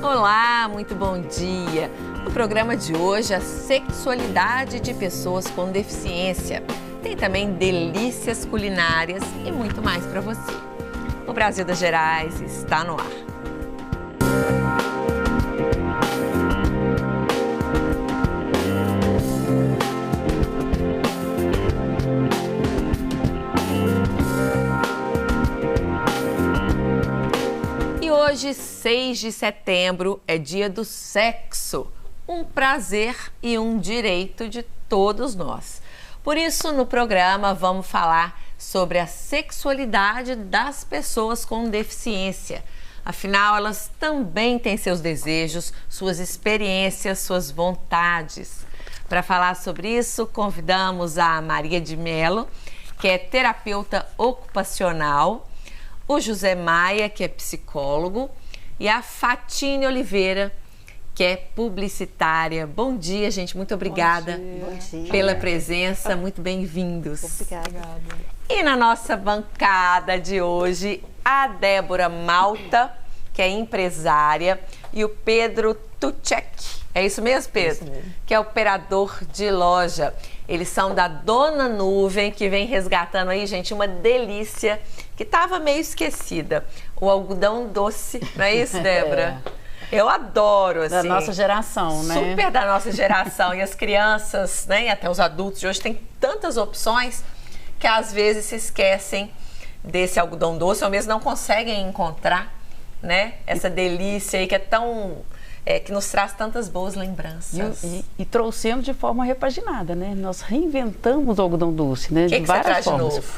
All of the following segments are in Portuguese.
Olá, muito bom dia! No programa de hoje, a sexualidade de pessoas com deficiência. Tem também delícias culinárias e muito mais para você. O Brasil das Gerais está no ar. Hoje, 6 de setembro, é dia do sexo, um prazer e um direito de todos nós. Por isso, no programa, vamos falar sobre a sexualidade das pessoas com deficiência. Afinal, elas também têm seus desejos, suas experiências, suas vontades. Para falar sobre isso, convidamos a Maria de Mello, que é terapeuta ocupacional, o José Maia, que é psicólogo, e a Fatine Oliveira, que é publicitária. Bom dia, gente. Muito obrigada pela presença. Muito bem-vindos. Obrigada. E na nossa bancada de hoje, a Débora Malta, que é empresária, e o Pedro Tuchek. É isso mesmo, Pedro? Isso mesmo. Que é operador de loja. Eles são da Dona Nuvem, que vem resgatando aí, gente, uma delícia que estava meio esquecida. O algodão doce, não é isso, Débora? Eu adoro, assim. Da nossa geração, né? Super da nossa geração. E as crianças, né, e até os adultos de hoje têm tantas opções que às vezes se esquecem desse algodão doce ou mesmo não conseguem encontrar, né, essa delícia aí que é tão... que nos traz tantas boas lembranças. E trouxemos de forma repaginada, né? Nós reinventamos o algodão doce, né? De várias formas. De novo?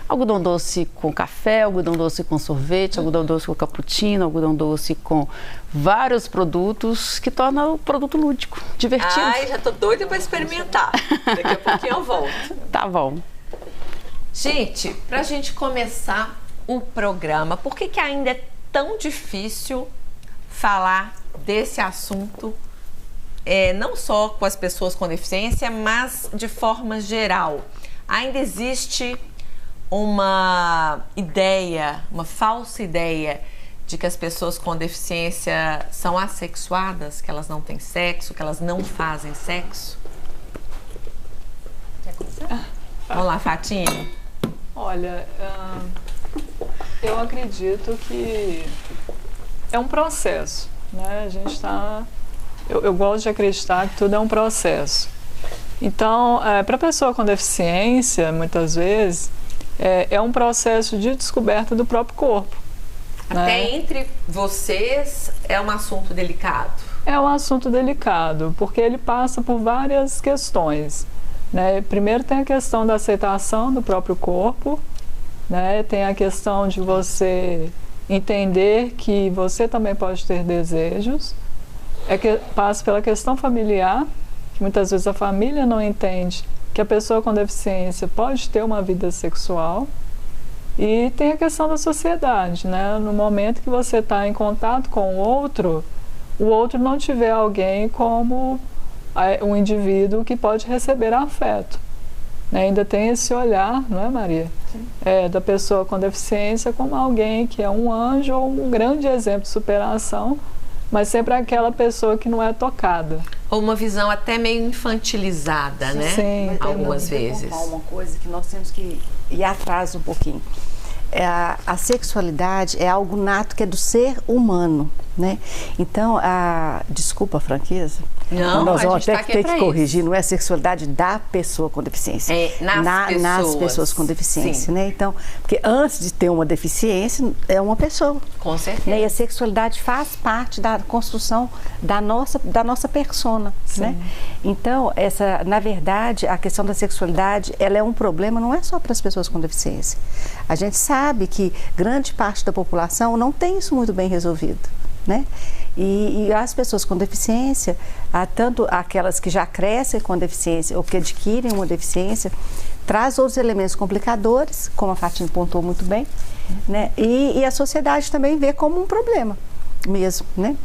Algodão doce com café, algodão doce com sorvete, algodão doce com cappuccino, algodão doce com vários produtos que tornam o produto lúdico, divertido. Ai, já tô doida para experimentar. Daqui a pouquinho eu volto. Tá bom. Gente, pra gente começar o programa, por que ainda é tão difícil falar desse assunto, não só com as pessoas com deficiência, mas de forma geral? Ainda existe uma ideia, uma falsa ideia de que as pessoas com deficiência são assexuadas, que elas não têm sexo, que elas não fazem sexo? Vamos lá, Fatine. Olha, eu acredito que é um processo. Né? A gente está... Eu gosto de acreditar que tudo é um processo. Então, para a pessoa com deficiência, muitas vezes, é um processo de descoberta do próprio corpo. Até né? Entre vocês é um assunto delicado. É um assunto delicado, porque ele passa por várias questões. Né? Primeiro tem a questão da aceitação do próprio corpo, né? Tem a questão de você... entender que você também pode ter desejos, que passa pela questão familiar, que muitas vezes a família não entende que a pessoa com deficiência pode ter uma vida sexual, e tem a questão da sociedade, né? No momento que você está em contato com o outro não te vê alguém como um indivíduo que pode receber afeto. Ainda tem esse olhar, não é, Maria? Da pessoa com deficiência como alguém que é um anjo ou um grande exemplo de superação, mas sempre aquela pessoa que não é tocada. Ou uma visão até meio infantilizada, né? Sim. Algumas vezes. Uma coisa que nós temos que ir atrás um pouquinho. A sexualidade é algo nato que é do ser humano, né? Então, desculpa a franqueza, não, nós vamos até ter que corrigir, não é a sexualidade da pessoa com deficiência, nas pessoas com deficiência, né? Então, porque antes de ter uma deficiência, é uma pessoa. Com certeza. Né? E a sexualidade faz parte da construção da nossa persona, né? Então, na verdade, a questão da sexualidade, ela é um problema, não é só para as pessoas com deficiência. A gente sabe que grande parte da população não tem isso muito bem resolvido, né? E as pessoas com deficiência, tanto aquelas que já crescem com deficiência ou que adquirem uma deficiência, traz outros elementos complicadores, como a Fatine pontuou muito bem, né? E a sociedade também vê como um problema mesmo, né?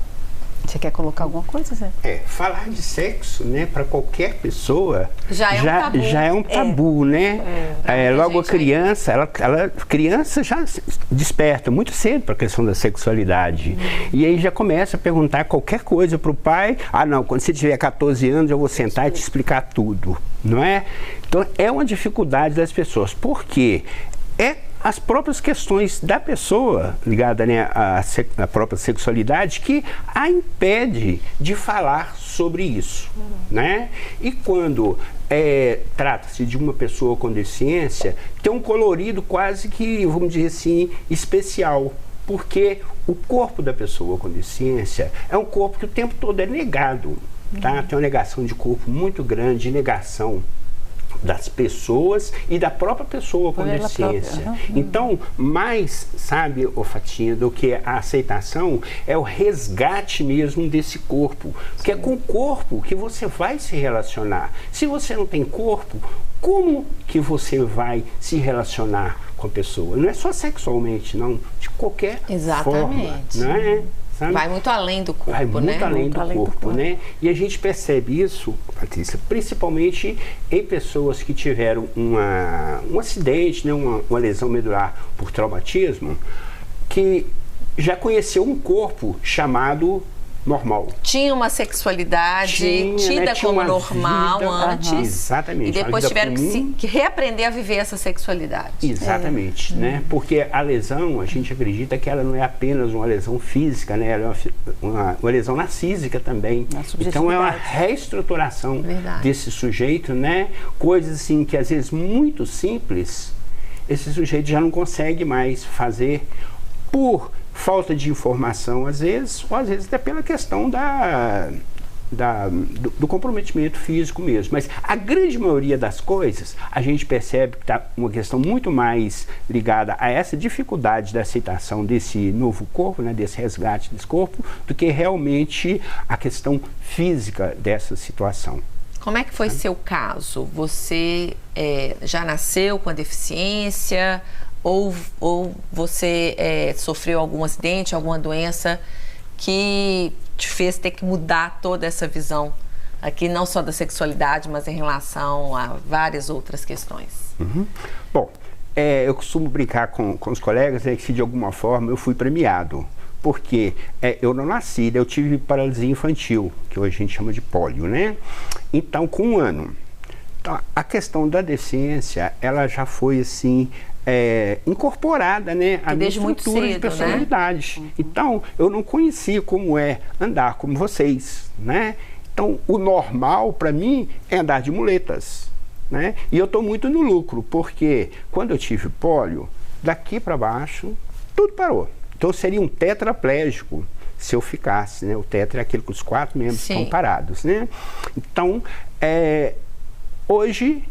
Você quer colocar alguma coisa, Zé? Falar de sexo, né, para qualquer pessoa já é um tabu, né? Logo a criança, criança já desperta muito cedo para a questão da sexualidade. E aí já começa a perguntar qualquer coisa para o pai. Ah, não, quando você tiver 14 anos eu vou sentar e te explicar tudo, não é? Então é uma dificuldade das pessoas. Por quê? As próprias questões da pessoa ligada, né, à própria sexualidade que a impede de falar sobre isso, né? E quando trata-se de uma pessoa com deficiência, tem um colorido quase que, vamos dizer assim, especial, porque o corpo da pessoa com deficiência é um corpo que o tempo todo é negado, tá? Tem uma negação de corpo muito grande, negação das pessoas e da própria pessoa com deficiência. Então, mais, sabe, Fatinha, do que a aceitação, é o resgate mesmo desse corpo. Porque é com o corpo que você vai se relacionar. Se você não tem corpo, como que você vai se relacionar com a pessoa? Não é só sexualmente, não. De qualquer forma, não é? Sabe? Vai muito além do corpo, vai muito né? além do corpo, né? E a gente percebe isso, Patrícia, principalmente em pessoas que tiveram um acidente, né? uma lesão medular por traumatismo, que já conheceu um corpo chamado normal. Tinha uma sexualidade tida, né, como normal antes. Exatamente. E depois tiveram que reaprender a viver essa sexualidade. Exatamente, né? Porque a lesão, a gente acredita que ela não é apenas uma lesão física, né? Ela é uma lesão narcísica também. Então é uma reestruturação desse sujeito, né? Coisas assim que às vezes muito simples, esse sujeito já não consegue mais fazer por falta de informação, às vezes, ou às vezes até pela questão do comprometimento físico mesmo. Mas a grande maioria das coisas, a gente percebe que está uma questão muito mais ligada a essa dificuldade da aceitação desse novo corpo, né, desse resgate desse corpo, do que realmente a questão física dessa situação. Como é que foi seu caso? Você já nasceu com a deficiência? Ou você sofreu algum acidente, alguma doença que te fez ter que mudar toda essa visão aqui, não só da sexualidade, mas em relação a várias outras questões? Bom, eu costumo brincar com os colegas, né, que se de alguma forma eu fui premiado, porque eu não nasci, eu tive paralisia infantil, que hoje a gente chama de pólio, né? Então, com 1 ano, a questão da deficiência, ela já foi assim incorporada, né, a minha estrutura de personalidade. Né? Então, eu não conhecia como é andar como vocês, né? Então, o normal para mim é andar de muletas, né? E eu estou muito no lucro, porque quando eu tive pólio, daqui para baixo, tudo parou. Então, eu seria um tetraplégico se eu ficasse, né? O tetra é aquele que os 4 membros estão parados, né? Então, hoje,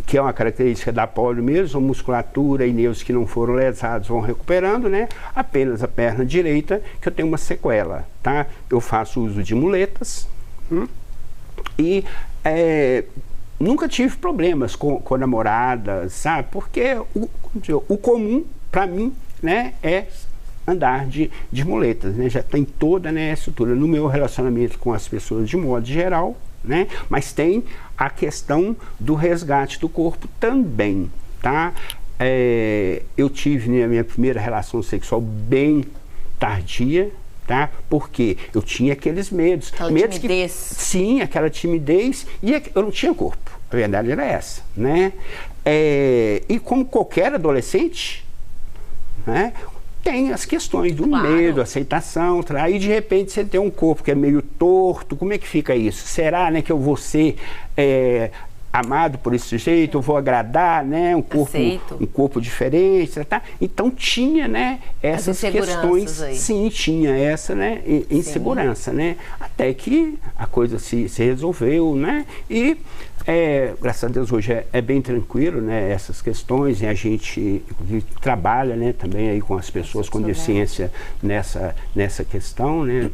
que é uma característica da pólio mesmo, a musculatura e nervos que não foram lesados vão recuperando, né? Apenas a perna direita que eu tenho uma sequela, tá? Eu faço uso de muletas e nunca tive problemas com namoradas, sabe? Porque o comum para mim, né, é andar de muletas, né? Já tem toda, né, a estrutura no meu relacionamento com as pessoas de modo geral, né? Mas tem a questão do resgate do corpo também, tá? Eu tive, né, a minha primeira relação sexual bem tardia, tá? Porque eu tinha aqueles medos. Aquela timidez. Sim, aquela timidez, e eu não tinha corpo. A verdade era essa, né? E como qualquer adolescente, né, tem as questões do medo, aceitação, aí de repente você tem um corpo que é meio torto, como é que fica isso? Será, né, que eu vou ser amado por esse sujeito, eu vou agradar, né, um corpo diferente, tá? Então tinha, né, essas questões, aí. Sim, tinha essa, né, insegurança, né, até que a coisa se resolveu, né, e graças a Deus hoje é bem tranquilo, né, essas questões, e a gente trabalha, né, também aí com as pessoas com deficiência nessa questão, né,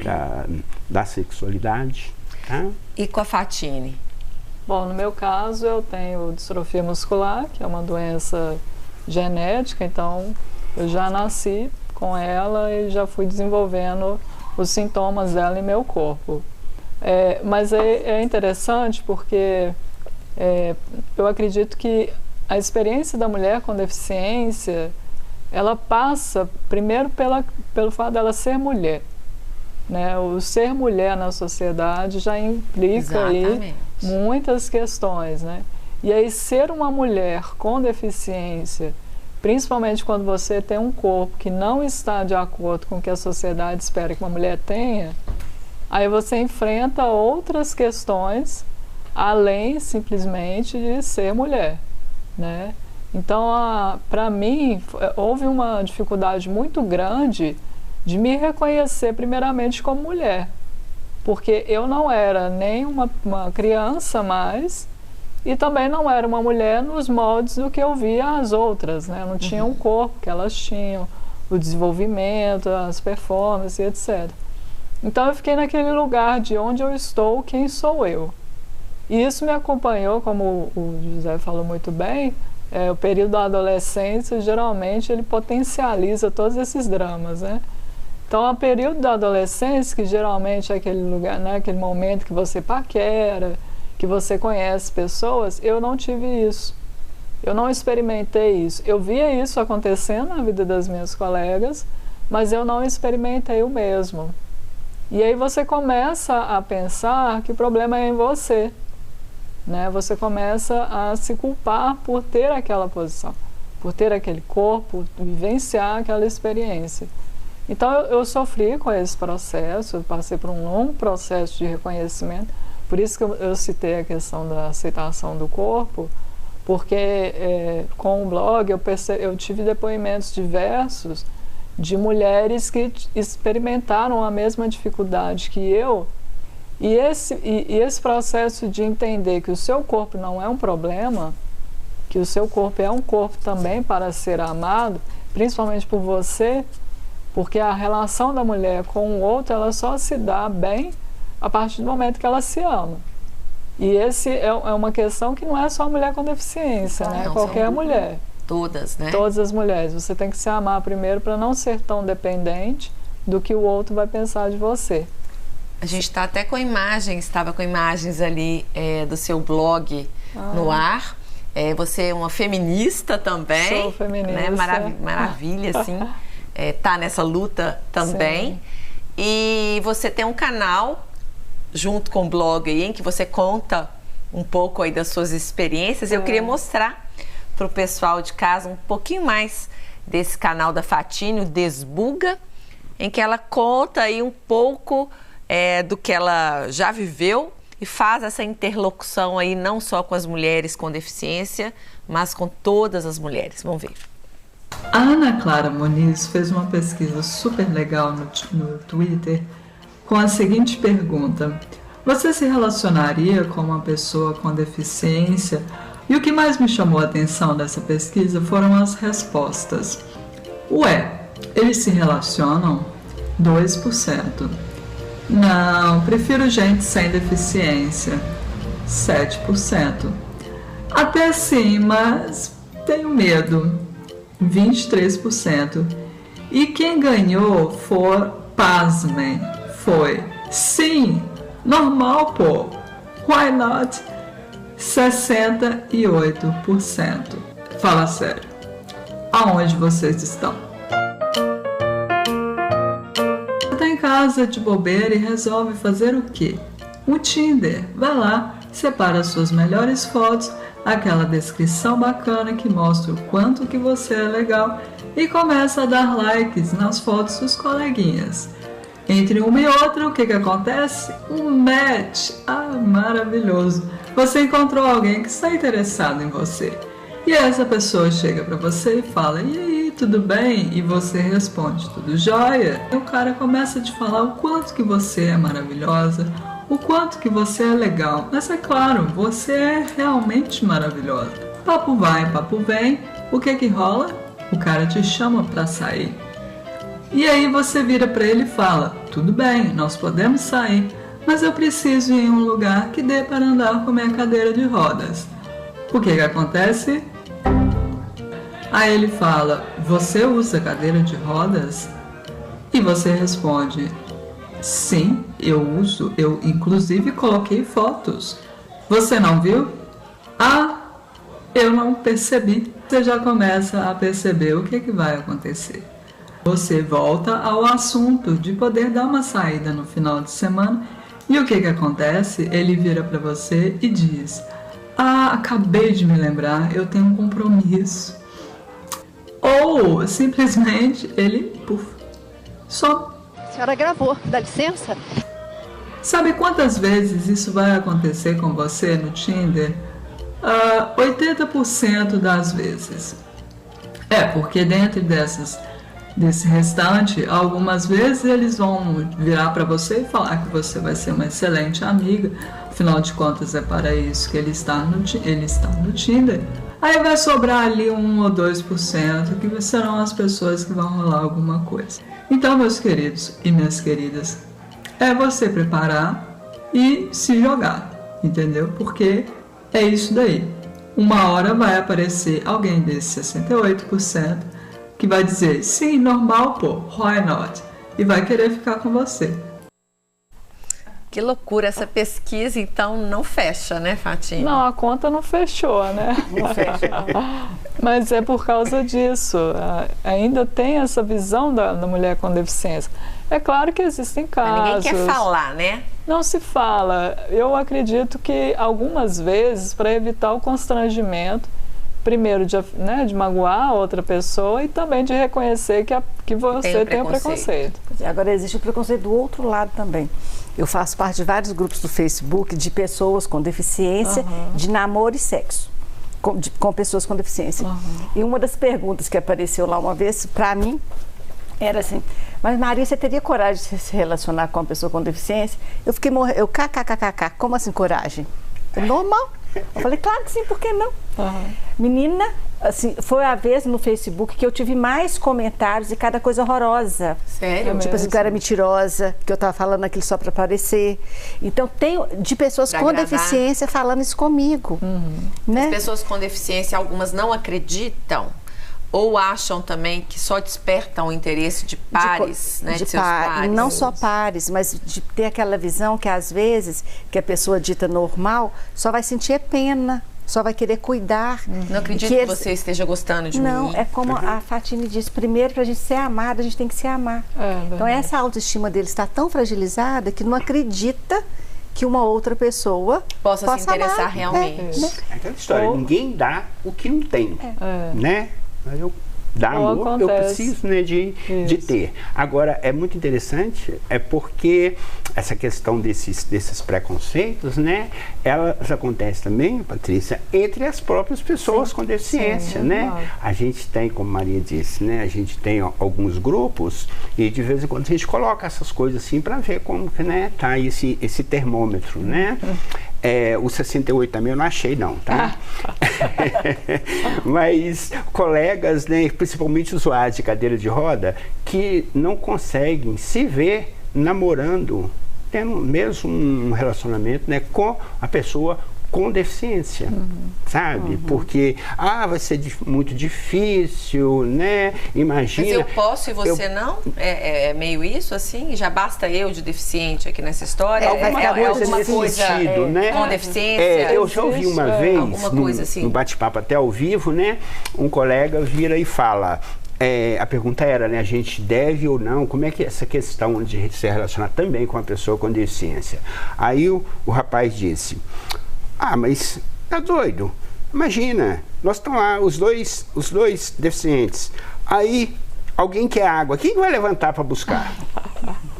da sexualidade, tá? E com a Fatine? Bom, no meu caso eu tenho distrofia muscular, que é uma doença genética, então eu já nasci com ela e já fui desenvolvendo os sintomas dela em meu corpo. Mas é interessante porque eu acredito que a experiência da mulher com deficiência, ela passa primeiro pelo fato dela ser mulher. Né? O ser mulher na sociedade já implica aí muitas questões, né? E aí ser uma mulher com deficiência, principalmente quando você tem um corpo que não está de acordo com o que a sociedade espera que uma mulher tenha, aí você enfrenta outras questões além simplesmente de ser mulher, né? Então, para mim, houve uma dificuldade muito grande de me reconhecer primeiramente como mulher, porque eu não era nem uma criança mais e também não era uma mulher nos moldes do que eu via as outras, né? Eu não tinha um corpo que elas tinham, o desenvolvimento, as performances, etc. Então eu fiquei naquele lugar de onde eu estou, quem sou eu. E isso me acompanhou, como o José falou muito bem, o período da adolescência, geralmente, ele potencializa todos esses dramas, né? Então, o período da adolescência, que geralmente é aquele lugar, né, aquele momento que você paquera, que você conhece pessoas, eu não tive isso. Eu não experimentei isso. Eu via isso acontecendo na vida das minhas colegas, mas eu não experimentei o mesmo. E aí você começa a pensar que o problema é em você, né? Você começa a se culpar por ter aquela posição, por ter aquele corpo, vivenciar aquela experiência. Então eu sofri com esse processo, eu passei por um longo processo de reconhecimento, por isso que eu citei a questão da aceitação do corpo, porque com o blog eu tive depoimentos diversos de mulheres que experimentaram a mesma dificuldade que eu, e esse processo de entender que o seu corpo não é um problema, que o seu corpo é um corpo também para ser amado, principalmente por você, porque a relação da mulher com o outro, ela só se dá bem a partir do momento que ela se ama. E esse é uma questão que não é só a mulher com deficiência, né? Qualquer mulher. Todas, né? Todas as mulheres. Você tem que se amar primeiro para não ser tão dependente do que o outro vai pensar de você. A gente está até com imagens, estava com imagens ali do seu blog no ar. Você é uma feminista também. Sou feminista. Né? Maravilha, assim. Tá nessa luta também. Sim. E você tem um canal junto com o blog aí, em que você conta um pouco aí das suas experiências. Eu queria mostrar para o pessoal de casa um pouquinho mais desse canal da Fatine, o Desbuga, em que ela conta aí um pouco do que ela já viveu e faz essa interlocução aí não só com as mulheres com deficiência, mas com todas as mulheres. Vamos ver. A Ana Clara Muniz fez uma pesquisa super legal no Twitter com a seguinte pergunta: você se relacionaria com uma pessoa com deficiência? E o que mais me chamou a atenção dessa pesquisa foram as respostas. Eles se relacionam? 2%. Não, prefiro gente sem deficiência. 7%. Até sim, mas tenho medo. 23%. E quem ganhou pasmem, foi sim, normal, pô. Why not? 68%. Fala sério. Aonde vocês estão? Você tá em casa de bobeira e resolve fazer o quê? Um Tinder. Vai lá, separa as suas melhores fotos, aquela descrição bacana que mostra o quanto que você é legal e começa a dar likes nas fotos dos coleguinhas. Entre uma e outra, o que acontece? Um match! Maravilhoso! Você encontrou alguém que está interessado em você. E essa pessoa chega para você e fala: e aí, tudo bem? E você responde: tudo jóia? E o cara começa a te falar o quanto que você é maravilhosa, o quanto que você é legal. Mas é claro, você é realmente maravilhosa. Papo vai, papo vem. O que rola? O cara te chama para sair. E aí você vira para ele e fala: tudo bem, nós podemos sair, mas eu preciso ir em um lugar que dê para andar com a minha cadeira de rodas. O que acontece? Aí ele fala: você usa cadeira de rodas? E você responde: Sim, eu uso. Eu, inclusive, coloquei fotos. Você não viu? Ah, eu não percebi. Você já começa a perceber o que vai acontecer. Você volta ao assunto de poder dar uma saída no final de semana e o que acontece? Ele vira para você e diz: ah, acabei de me lembrar, eu tenho um compromisso. Ou simplesmente ele, some. A senhora gravou, dá licença? Sabe quantas vezes isso vai acontecer com você no Tinder? 80% das vezes. Porque dentro desse restante, algumas vezes eles vão virar para você e falar que você vai ser uma excelente amiga. Afinal de contas, é para isso que ele está no Tinder. Aí vai sobrar ali 1 ou 2% que serão as pessoas que vão rolar alguma coisa. Então, meus queridos e minhas queridas, é você preparar e se jogar, entendeu? Porque é isso daí. Uma hora vai aparecer alguém desses 68% que vai dizer, sim, normal, pô, why not? E vai querer ficar com você. Que loucura, essa pesquisa então não fecha, né, Fátima? Não, a conta não fechou, né? Não fecha. Mas é por causa disso. Ainda tem essa visão da mulher com deficiência. É claro que existem casos. Mas ninguém quer falar, né? Não se fala. Eu acredito que algumas vezes, para evitar o constrangimento, primeiro de magoar a outra pessoa e também de reconhecer que você tem um preconceito. Agora existe o preconceito do outro lado também. Eu faço parte de vários grupos do Facebook de pessoas com deficiência, de namoro e sexo, com pessoas com deficiência. E uma das perguntas que apareceu lá uma vez, para mim, era assim, mas Maria, você teria coragem de se relacionar com uma pessoa com deficiência? Eu fiquei morrendo, kkkk, como assim coragem? Normal. Eu falei, claro que sim, por que não? Menina, assim, foi a vez no Facebook que eu tive mais comentários e cada coisa horrorosa. Sério? Tipo assim, que eu era mentirosa, que eu tava falando aquilo só para aparecer. Então, tem de pessoas com deficiência falando isso comigo. Né? As pessoas com deficiência, algumas não acreditam ou acham também que só despertam o interesse de pares, né? De seus pares. Não só pares, mas de ter aquela visão que às vezes, que a pessoa dita normal, só vai sentir pena, só vai querer cuidar. Não acredito que você esteja gostando de mim. Não, é como a Fátima disse, primeiro para a gente ser amada, a gente tem que se amar. Então essa autoestima dele está tão fragilizada que não acredita que uma outra pessoa possa se interessar amar, realmente. É aquela história, ninguém dá o que não tem, né? Eu dar amor, eu preciso, né, de ter. Agora, é muito interessante, porque essa questão desses preconceitos, né, elas acontecem também, Patrícia, entre as próprias pessoas com deficiência, né? A gente tem, como Maria disse, né, a gente tem alguns grupos e de vez em quando a gente coloca essas coisas assim para ver como que, né, tá esse termômetro, né? O 68 também eu não achei não, tá? Mas colegas, né, principalmente usuários de cadeira de roda, que não conseguem se ver namorando, tendo mesmo um relacionamento, né, com a pessoa com deficiência, sabe? Porque, vai ser muito difícil, né? Imagina... Mas eu posso e você não? É meio isso, assim? Já basta eu de deficiente aqui nessa história? Alguma coisa sentido, né? Com deficiência? Eu já ouvi uma vez, assim, no bate-papo até ao vivo, né? Um colega vira e fala... a pergunta era, né, a gente deve ou não, como é que é essa questão de se relacionar também com uma pessoa com deficiência? Aí o rapaz disse... mas tá doido? Imagina, nós estamos lá, os dois deficientes. Aí, alguém quer água, quem vai levantar para buscar?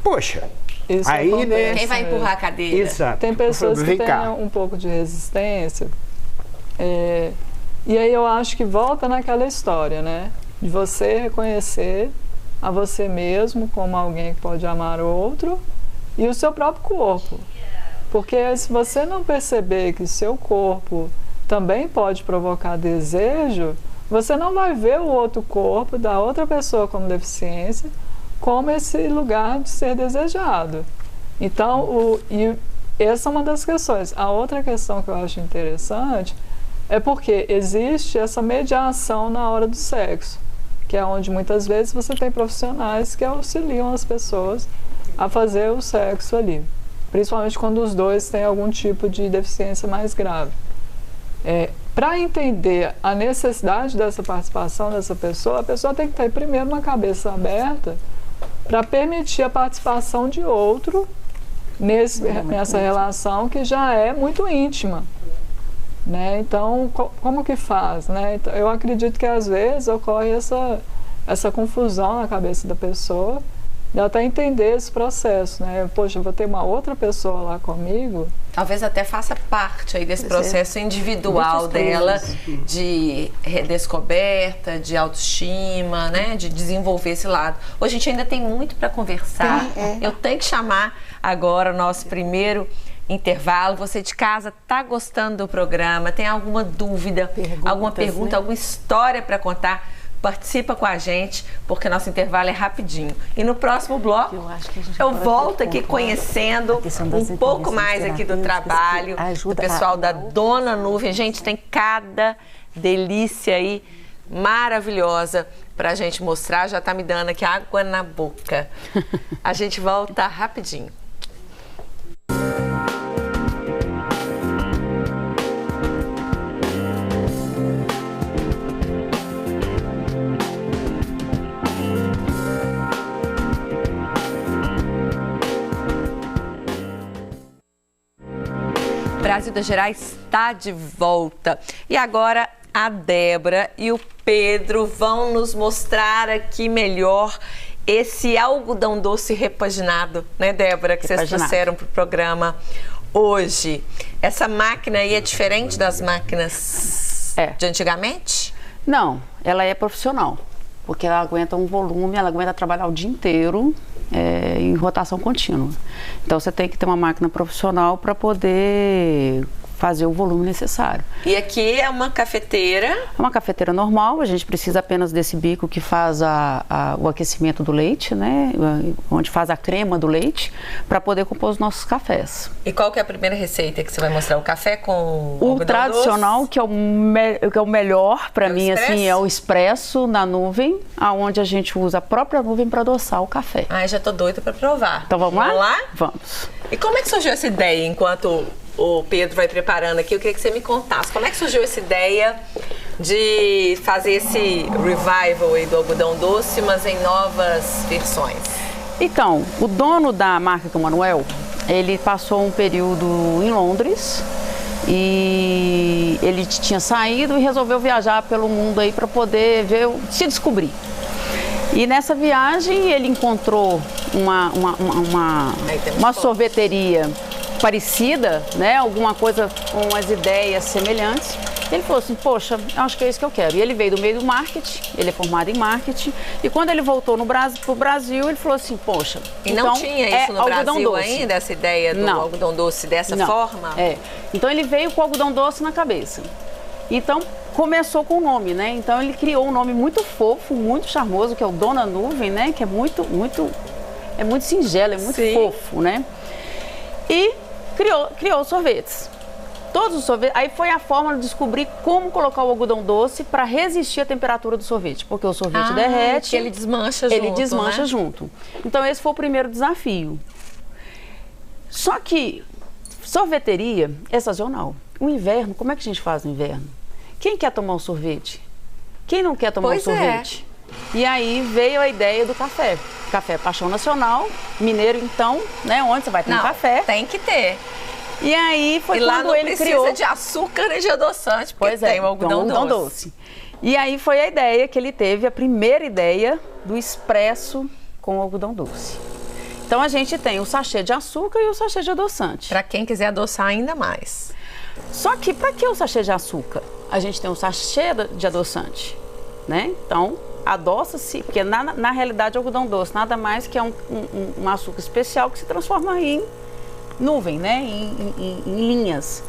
Poxa, isso aí, acontece, né? Quem vai empurrar a cadeira? Exato. Tem pessoas que têm um pouco de resistência. E aí eu acho que volta naquela história, né? De você reconhecer a você mesmo como alguém que pode amar o outro e o seu próprio corpo. Porque se você não perceber que o seu corpo também pode provocar desejo, você não vai ver o outro corpo da outra pessoa com deficiência como esse lugar de ser desejado. Então, essa é uma das questões. A outra questão que eu acho interessante é porque existe essa mediação na hora do sexo, que é onde muitas vezes você tem profissionais que auxiliam as pessoas a fazer o sexo ali. Principalmente quando os dois têm algum tipo de deficiência mais grave. Para entender a necessidade dessa participação dessa pessoa, a pessoa tem que ter primeiro uma cabeça aberta para permitir a participação de outro nessa relação que já é muito íntima. Né? Então, como que faz? Né? Então, eu acredito que às vezes ocorre essa confusão na cabeça da pessoa, de até entender esse processo, né? Poxa, eu vou ter uma outra pessoa lá comigo. Talvez até faça parte aí desse processo individual dela, de redescoberta, de autoestima, né? De desenvolver esse lado. Hoje a gente ainda tem muito para conversar. Eu tenho que chamar agora o nosso primeiro intervalo. Você de casa está gostando do programa? Tem alguma dúvida, alguma pergunta, né? Alguma história para contar? Participa com a gente, porque nosso intervalo é rapidinho. E no próximo bloco, eu volto aqui conhecendo um pouco mais aqui do trabalho do pessoal da Dona Nuvem. Gente, tem cada delícia aí maravilhosa para a gente mostrar. Já está me dando aqui água na boca. A gente volta rapidinho. Brasil da Gerais está de volta. E agora a Débora e o Pedro vão nos mostrar aqui melhor esse algodão doce repaginado, né, Débora, que vocês trouxeram para o programa hoje. Essa máquina aí é diferente das máquinas de antigamente? Não, ela é profissional, porque ela aguenta um volume, ela aguenta trabalhar o dia inteiro. Em rotação contínua. Então você tem que ter uma máquina profissional para poder fazer o volume necessário. E aqui é uma cafeteira? É uma cafeteira normal, a gente precisa apenas desse bico que faz o aquecimento do leite, né? Onde faz a crema do leite, para poder compor os nossos cafés. E qual que é a primeira receita que você vai mostrar? O café com o tradicional, doce? Que é o melhor para mim, assim, é o expresso na nuvem, aonde a gente usa a própria nuvem para adoçar o café. Ai, já tô doida para provar. Então vamos lá? Vamos lá? Vamos. E como é que surgiu essa ideia enquanto o Pedro vai preparando aqui? Eu queria que você me contasse. Como é que surgiu essa ideia de fazer esse revival aí do algodão doce, mas em novas versões? Então, o dono da marca, que é o Manuel, ele passou um período em Londres e ele tinha saído e resolveu viajar pelo mundo aí para poder se descobrir. E nessa viagem ele encontrou uma sorveteria parecida, né? Alguma coisa com as ideias semelhantes. Ele falou assim, poxa, acho que é isso que eu quero. E ele veio do meio do marketing, ele é formado em marketing. E quando ele voltou pro Brasil, ele falou assim, poxa... E não tinha isso no Brasil ainda, essa ideia do algodão doce dessa forma? Então ele veio com o algodão doce na cabeça. Então começou com o nome, né? Então ele criou um nome muito fofo, muito charmoso, que é o Dona Nuvem, né? Que é muito singelo, é muito fofo, né? E criou sorvetes. Todos os sorvetes. Aí foi a forma de descobrir como colocar o algodão doce para resistir à temperatura do sorvete. Porque o sorvete derrete. Ele desmancha junto. Ele desmancha junto. Então esse foi o primeiro desafio. Só que sorveteria é sazonal. O inverno, como é que a gente faz no inverno? Quem quer tomar um sorvete? Quem não quer tomar um sorvete? E aí veio a ideia do café. Café Paixão Nacional, mineiro então, né? Onde você vai ter um café. Tem que ter. E aí foi quando ele criou... E lá não precisa de açúcar nem de adoçante, porque tem o algodão doce. E aí foi a ideia que ele teve, a primeira ideia do expresso com algodão doce. Então a gente tem o sachê de açúcar e o sachê de adoçante. Para quem quiser adoçar ainda mais. Só que para que o sachê de açúcar? A gente tem o sachê de adoçante, né? Então adoça-se, porque na realidade o algodão doce nada mais que é um açúcar especial que se transforma em nuvem, né? Em linhas.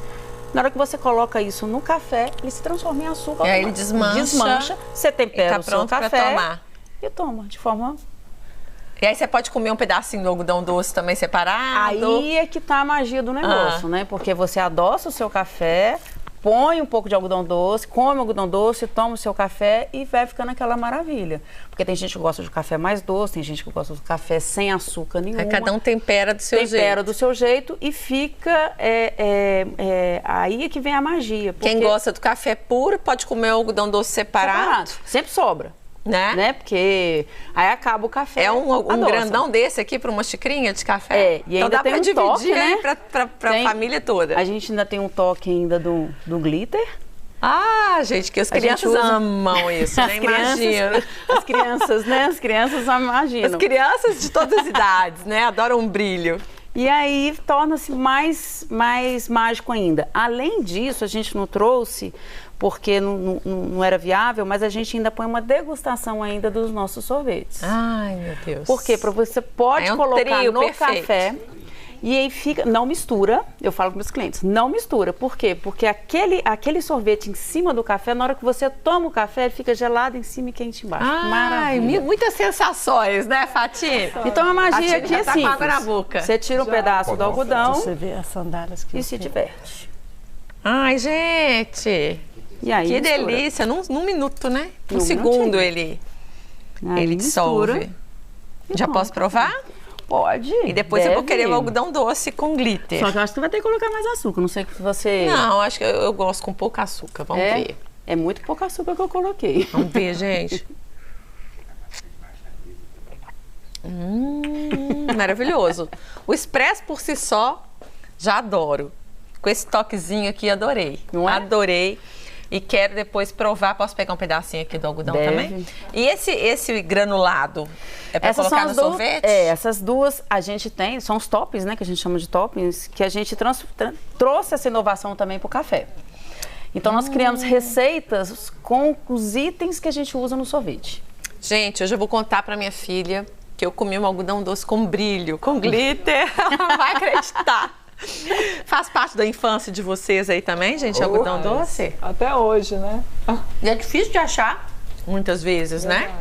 Na hora que você coloca isso no café, ele se transforma em açúcar. E aí ele desmancha, você tempera tá o seu café pra tomar. E toma de forma... E aí você pode comer um pedacinho do algodão doce também separado? Aí é que tá a magia do negócio, né? Porque você adoça o seu café, põe um pouco de algodão doce, come algodão doce, toma o seu café e vai ficando aquela maravilha. Porque tem gente que gosta de café mais doce, tem gente que gosta de café sem açúcar nenhum. Aí cada um tempera do seu jeito. Tempera do seu jeito e fica... aí é que vem a magia. Quem gosta do café puro pode comer o algodão doce separado. Sempre sobra. Né? Porque aí acaba o café. É um grandão desse aqui para uma xicrinha de café? E então ainda dá tem para dividir toque, né? para a família toda. A gente ainda tem um toque ainda do glitter. Ah, gente, que as crianças amam isso, né? Imagina. As crianças, né? As crianças imaginam. As crianças de todas as idades, né? Adoram um brilho. E aí torna-se mais mágico ainda. Além disso, a gente não trouxe, porque não era viável, mas a gente ainda põe uma degustação ainda dos nossos sorvetes. Ai, meu Deus. Porque você pode colocar no perfeito. café e aí fica, não mistura, eu falo com meus clientes, não mistura. Por quê? Porque aquele sorvete em cima do café, na hora que você toma o café, ele fica gelado em cima e quente embaixo. Maravilha. Muitas sensações, né, Fati? Então a magia aqui é tá simples. com água na boca. Você tira um pedaço do algodão Você vê as sandálias que e se diverte. Ai, gente. E aí, que mistura. delícia. Num minuto, né? Um Num segundo minutinho. ele Aí dissolve. mistura. Já posso provar? Pode. E depois eu vou querer o algodão doce com glitter. Só que eu acho que vai ter que colocar mais açúcar. Não sei se você... Não, acho que eu gosto com pouco açúcar. Vamos ver. É muito pouco açúcar que eu coloquei. Vamos ver, gente. Maravilhoso. O expresso por si só, já adoro. Com esse toquezinho aqui, adorei. Não é? Adorei. E quero depois provar. Posso pegar um pedacinho aqui do algodão também? E esse granulado é para colocar no sorvete? Essas duas a gente tem, são os toppings, né? Que a gente chama de toppings, que a gente trouxe essa inovação também para o café. Então nós criamos receitas com os itens que a gente usa no sorvete. Gente, hoje eu vou contar para minha filha que eu comi um algodão doce com brilho, com glitter. Ela vai acreditar. Faz parte da infância de vocês aí também, gente, algodão doce? Até hoje, né? E é difícil de achar, muitas vezes, né?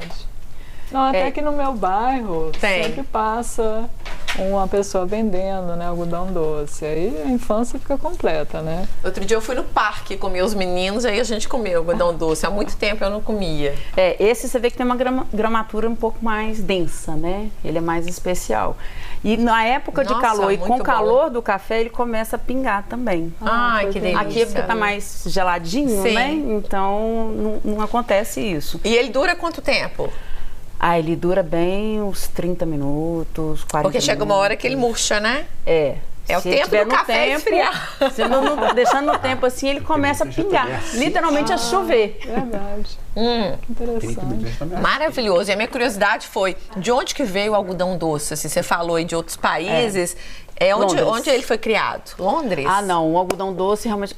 Não, até que no meu bairro Tem. sempre passa uma pessoa vendendo, né, algodão doce. Aí a infância fica completa, né? Outro dia eu fui no parque comer os meninos, aí a gente comeu algodão doce. Há muito tempo eu não comia. Esse você vê que tem uma gramatura um pouco mais densa, né? Ele é mais especial. E na época de calor e com o calor do café, ele começa a pingar também. Ai, que delícia. Aqui é porque tá mais geladinho, né? Então não acontece isso. E ele dura quanto tempo? Ele dura bem uns 30 minutos, 40 Porque chega uma hora que ele murcha, né? É o tempo do café esfriar. Se não deixando no tempo assim, ele começa a pingar. Literalmente a chover. Verdade. Interessante. Maravilhoso. E a minha curiosidade foi, de onde que veio o algodão doce? Assim, você falou aí de outros países. Onde ele foi criado? Londres? Não, o algodão doce, realmente,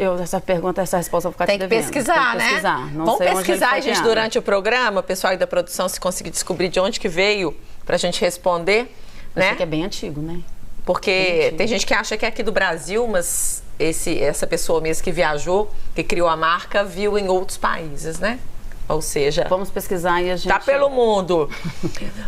essa resposta eu vou ficar Tem te que devendo. pesquisar, Tem que pesquisar, né? Não Vamos sei onde ele pesquisar, foi gente, criado. durante o programa, o pessoal aí da produção, se conseguir descobrir de onde que veio, pra gente responder, né? Isso que é bem antigo, né? Porque tem gente que acha que é aqui do Brasil, mas essa pessoa mesmo que viajou, que criou a marca, viu em outros países, né? Ou seja... Vamos pesquisar e a gente... Tá pelo mundo.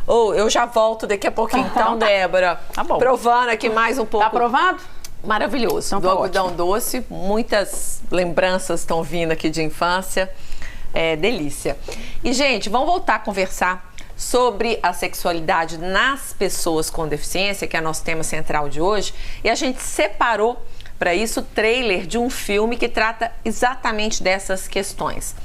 Eu já volto daqui a pouquinho, então, Débora. Tá bom. Provando aqui mais um pouco. Tá aprovado? Maravilhoso. Então, do tá algodão ótimo. doce. Muitas lembranças estão vindo aqui de infância. É delícia. E, gente, vamos voltar a conversar sobre a sexualidade nas pessoas com deficiência, que é nosso tema central de hoje. E a gente separou para isso o trailer de um filme que trata exatamente dessas questões.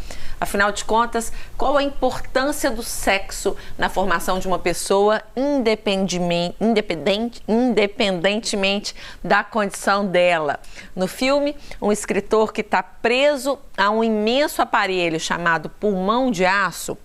Afinal de contas, qual a importância do sexo na formação de uma pessoa, independentemente da condição dela? No filme, um escritor que está preso a um imenso aparelho chamado pulmão de aço,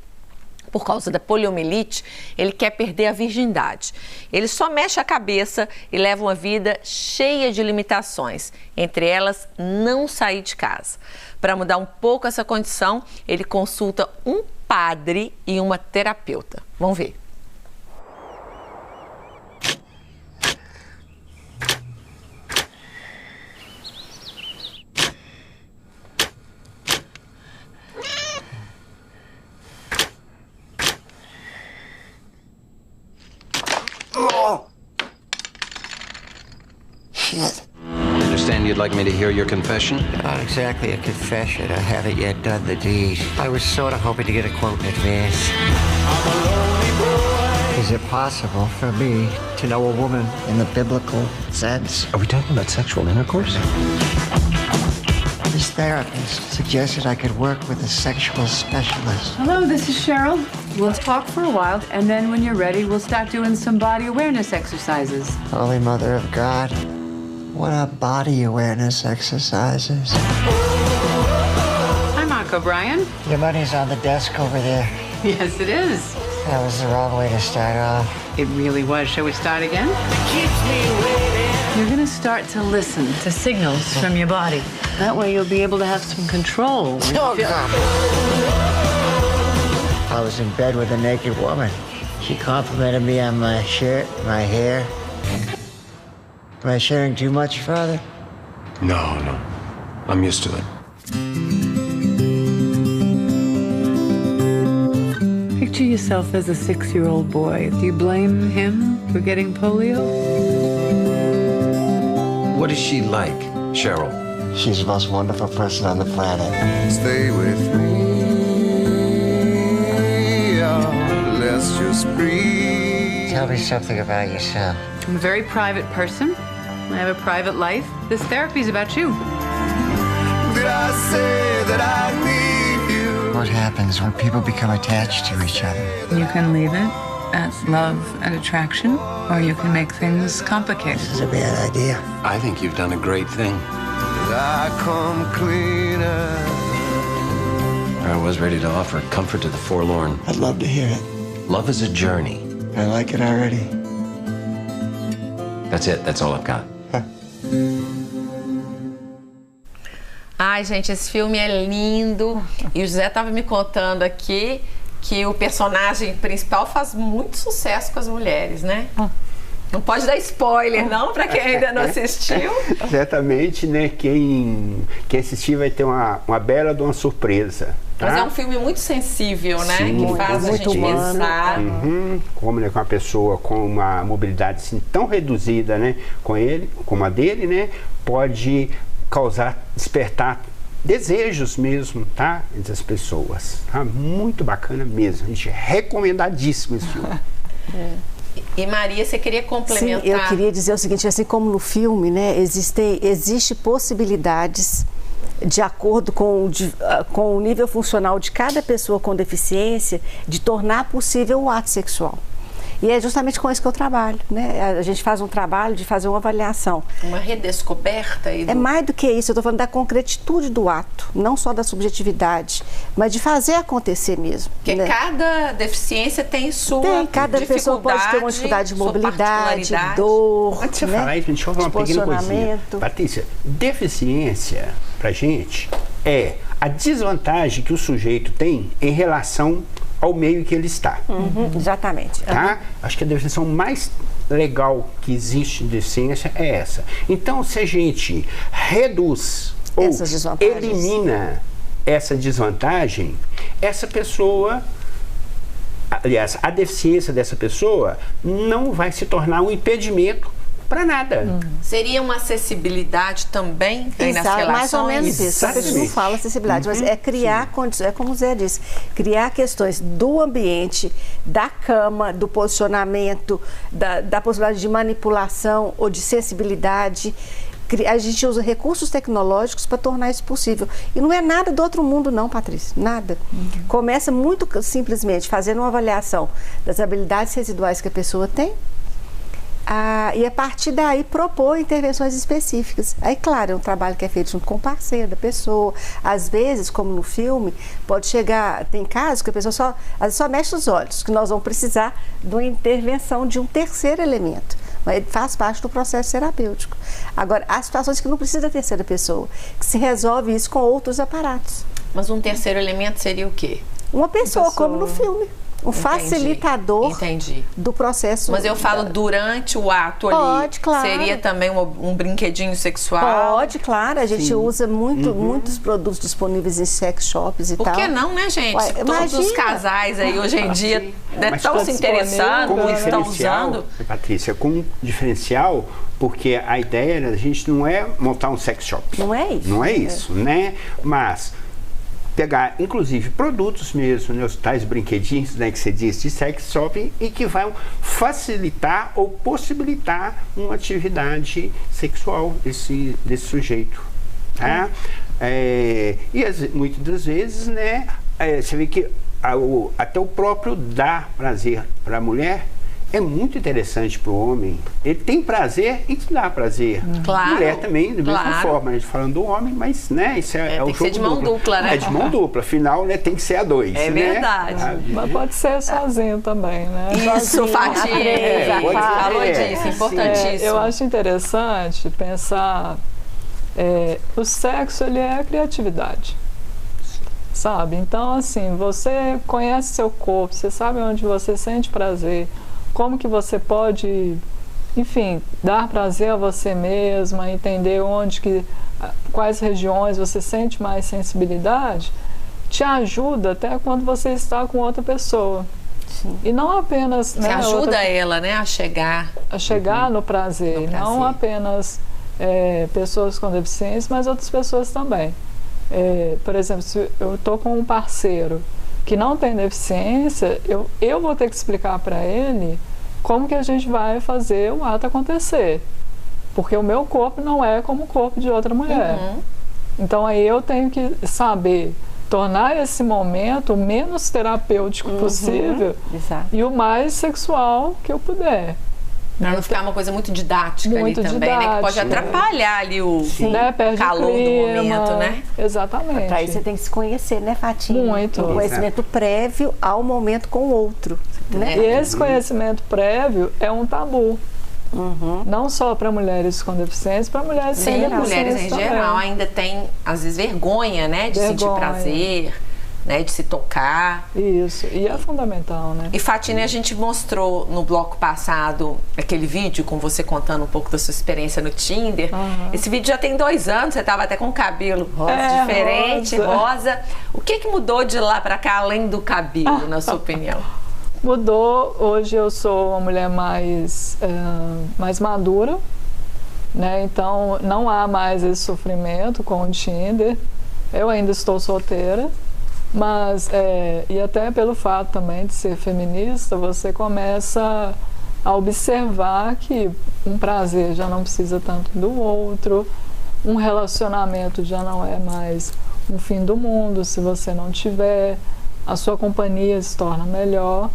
por causa da poliomielite, ele quer perder a virgindade. Ele só mexe a cabeça e leva uma vida cheia de limitações, entre elas não sair de casa. Para mudar um pouco essa condição, ele consulta um padre e uma terapeuta. Vamos ver. understand you'd like me to hear your confession? Not exactly a confession. I haven't yet done the deed. I was sort of hoping to get a quote in advance. Is it possible for me to know a woman in the biblical sense? Are we talking about sexual intercourse? This therapist suggested I could work with a sexual specialist. Hello, this is Cheryl. We'll talk for a while, and then when you're ready, we'll start doing some body awareness exercises. Holy Mother of God, what are body awareness exercises? Hi, Mark O'Brien. Your money's on the desk over there. Yes, it is. That was the wrong way to start off. It really was. Shall we start again? You're going to start to listen to signals from your body. That way you'll be able to have some control. I was in bed with a naked woman. She complimented me on my shirt, my hair. Am I sharing too much, Father? No. I'm used to it. Picture yourself as a 6-year-old boy. Do you blame him for getting polio? What is she like, Cheryl? She's the most wonderful person on the planet. Stay with me. Let's just breathe. Tell me something about yourself. I'm a very private person. I have a private life. This therapy is about you. Did I say that I need you? What happens when people become attached to each other? You can leave it at love and attraction, or you can make things complicated. This is a bad idea. I think you've done a great thing. Did I come cleaner? I was ready to offer comfort to the forlorn. I'd love to hear it. Love is a journey. I like it already. That's it. That's all I've got. Ai, gente, esse filme é lindo. E o José estava me contando aqui que o personagem principal faz muito sucesso com as mulheres, né? Não pode dar spoiler, não, para quem ainda não assistiu. Certamente, né? Quem assistir vai ter uma bela de uma surpresa. Tá? Mas é um filme muito sensível, né? Sim, que faz a gente pensar. Como, né, com uma pessoa com uma mobilidade assim, tão reduzida, né? Como a dele, né? Pode despertar desejos mesmo, tá? Entre as pessoas. Tá? Muito bacana mesmo. A gente recomendadíssimo esse filme. E Maria, você queria complementar? Sim, eu queria dizer o seguinte, assim como no filme, né, existe possibilidades de acordo com o nível funcional de cada pessoa com deficiência, de tornar possível o ato sexual. E é justamente com isso que eu trabalho, né? A gente faz um trabalho de fazer uma avaliação. Uma redescoberta? É mais do que isso, eu estou falando da concretitude do ato, não só da subjetividade, mas de fazer acontecer mesmo. Porque né? Cada deficiência tem sua cada pessoa pode ter uma dificuldade de mobilidade, dor, Antes de você falar isso, deixa eu falar uma pequena coisinha. Patrícia, deficiência, pra gente, é a desvantagem que o sujeito tem em relação ao meio que ele está. Exatamente. Tá? Acho que a definição mais legal que existe de deficiência é essa. Então, se a gente reduz ou elimina essa desvantagem, essa pessoa, aliás, a deficiência dessa pessoa não vai se tornar um impedimento para nada. Seria uma acessibilidade também nas relações? Mais ou menos isso. A gente não fala acessibilidade, mas é criar condições, é como o Zé disse, criar questões do ambiente, da cama, do posicionamento, da possibilidade de manipulação ou de sensibilidade. A gente usa recursos tecnológicos para tornar isso possível. E não é nada do outro mundo não, Patrícia, nada. Começa muito simplesmente fazendo uma avaliação das habilidades residuais que a pessoa tem, e a partir daí propor intervenções específicas. Aí, claro, é um trabalho que é feito junto com o parceiro da pessoa. Às vezes, como no filme, pode chegar, tem casos que a pessoa só mexe os olhos, que nós vamos precisar de uma intervenção de um terceiro elemento. Mas faz parte do processo terapêutico. Agora, há situações que não precisa da terceira pessoa, que se resolve isso com outros aparatos. Mas um terceiro elemento seria o quê? Uma pessoa, como no filme. um facilitador do processo. Mas eu falo durante o ato ali. Pode, claro. Seria também um brinquedinho sexual? Pode, claro. A gente usa muitos produtos disponíveis em sex shops e tal. Por que não, né, gente? Ué, todos os casais aí hoje em dia estão se interessando, estão usando. Patrícia, com um diferencial, porque a ideia da gente não é montar um sex shop. Não é isso. Não é isso, né? Mas pegar, inclusive, produtos mesmo, né, os tais brinquedinhos, né, que você disse, de sex shop, e que vão facilitar ou possibilitar uma atividade sexual desse sujeito. Tá? Muitas das vezes, né, você vê que até o próprio dar prazer para a mulher é muito interessante para o homem. Ele tem prazer em te dar prazer. Claro. Mulher também, da mesma forma. A gente falando do homem, mas, né, isso é o jogo tem que ser de mão dupla, né? É de mão dupla. Afinal, né, tem que ser a dois. É verdade. Mas pode ser sozinho também, né? Isso, Fatinha. Falou disso, importantíssimo. Eu acho interessante pensar... o sexo, ele é a criatividade. Sabe? Então, assim, você conhece seu corpo, você sabe onde você sente prazer, como que você pode, enfim, dar prazer a você mesma, entender quais regiões você sente mais sensibilidade, te ajuda até quando você está com outra pessoa. Sim. E não apenas... Você ajuda ela, né, a chegar no prazer, não apenas pessoas com deficiência, mas outras pessoas também. Por exemplo, se eu estou com um parceiro que não tem deficiência, eu vou ter que explicar para ele como que a gente vai fazer o ato acontecer. Porque o meu corpo não é como o corpo de outra mulher. Então aí eu tenho que saber tornar esse momento o menos terapêutico possível e o mais sexual que eu puder. Para não ficar uma coisa muito didática ali também, né? Que pode atrapalhar ali o calor do momento, né? Exatamente. Para isso você tem que se conhecer, né, Fatinha? Muito. Um conhecimento prévio ao momento com o outro. Né? E esse conhecimento prévio é um tabu. Não só para mulheres com deficiência, para mulheres sem deficiência. Mulheres em geral ainda tem, às vezes, vergonha, né? De sentir prazer. Né, de se tocar. Isso, e é fundamental, né? E Fatinha, a gente mostrou no bloco passado aquele vídeo com você contando um pouco da sua experiência no Tinder. Esse vídeo já tem 2 anos, você estava até com o cabelo diferente, rosa. O que mudou de lá para cá, além do cabelo, na sua opinião? Mudou, hoje eu sou uma mulher mais madura, né? Então não há mais esse sofrimento com o Tinder. Eu ainda estou solteira. Mas, e até pelo fato também de ser feminista, você começa a observar que um prazer já não precisa tanto do outro, um relacionamento já não é mais um fim do mundo se você não tiver, a sua companhia se torna melhor,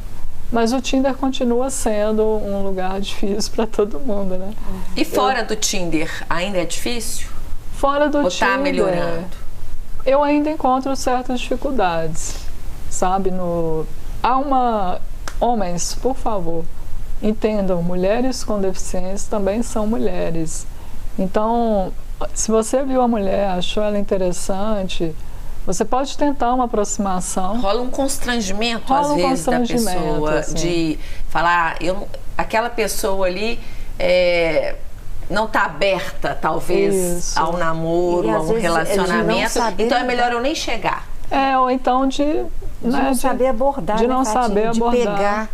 mas o Tinder continua sendo um lugar difícil para todo mundo, né? E fora do Tinder, ainda é difícil? Fora do Tinder... Ou tá melhorando? Eu ainda encontro certas dificuldades, sabe? Homens, por favor, entendam, mulheres com deficiência também são mulheres. Então, se você viu a mulher, achou ela interessante, você pode tentar uma aproximação. Rola um constrangimento, às vezes, da pessoa, assim, de falar, aquela pessoa ali... não está aberta, talvez, ao namoro, a um relacionamento. Então é melhor eu nem chegar. Ou então de não saber abordar. De não saber abordar. De pegar,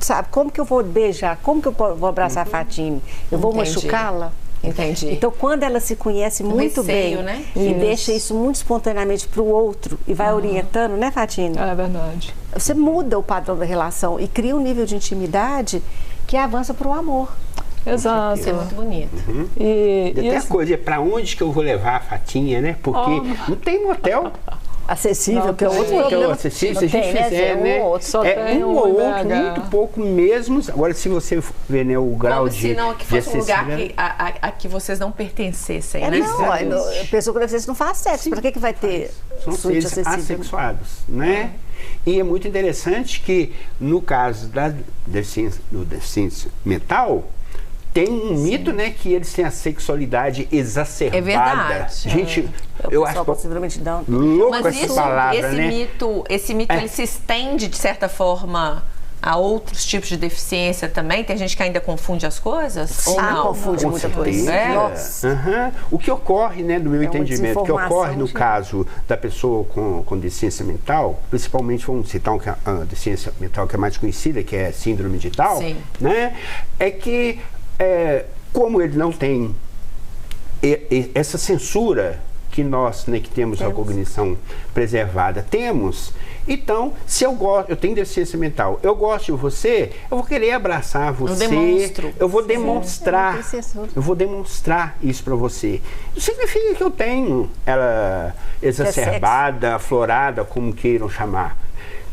sabe, como que eu vou beijar? Como que eu vou abraçar a Fatinha? Eu vou machucá-la? Entendi. Então, quando ela se conhece muito bem, né? E deixa isso muito espontaneamente para o outro e vai orientando, né, Fatinha? É verdade. Você muda o padrão da relação e cria um nível de intimidade que avança para o amor. Exato. Isso é muito bonito. E até a coisa, para onde que eu vou levar a Fatinha, né? Porque não tem motel acessível, que é outro problema. Acessível, se a gente fizer, né? Um ou outro, muito pouco mesmo. Agora, se você ver, né, o grau de... Se não, aqui fosse um lugar a que vocês não pertencessem, né? Não, a pessoa com deficiência não faz sexo. Para que vai ter são seres assexuados, né? E é muito interessante que, no caso da deficiência mental, Tem um mito, né, que eles têm a sexualidade exacerbada. É verdade. Gente, eu acho louco essa palavra, né? Esse mito ele se estende, de certa forma, a outros tipos de deficiência também? Tem gente que ainda confunde as coisas? Ou não? Confunde muita coisa. Nossa. O que ocorre, né, no meu entendimento, o que ocorre no caso da pessoa com deficiência mental, principalmente vamos citar a deficiência mental que é mais conhecida, que é síndrome de Down, né, é que como ele não tem essa censura que nós, né, que temos a cognição preservada, temos. Então, se eu tenho deficiência mental, eu gosto de você, eu vou querer abraçar você, eu vou demonstrar isso para você. Isso significa que eu tenho ela exacerbada, aflorada, como queiram chamar.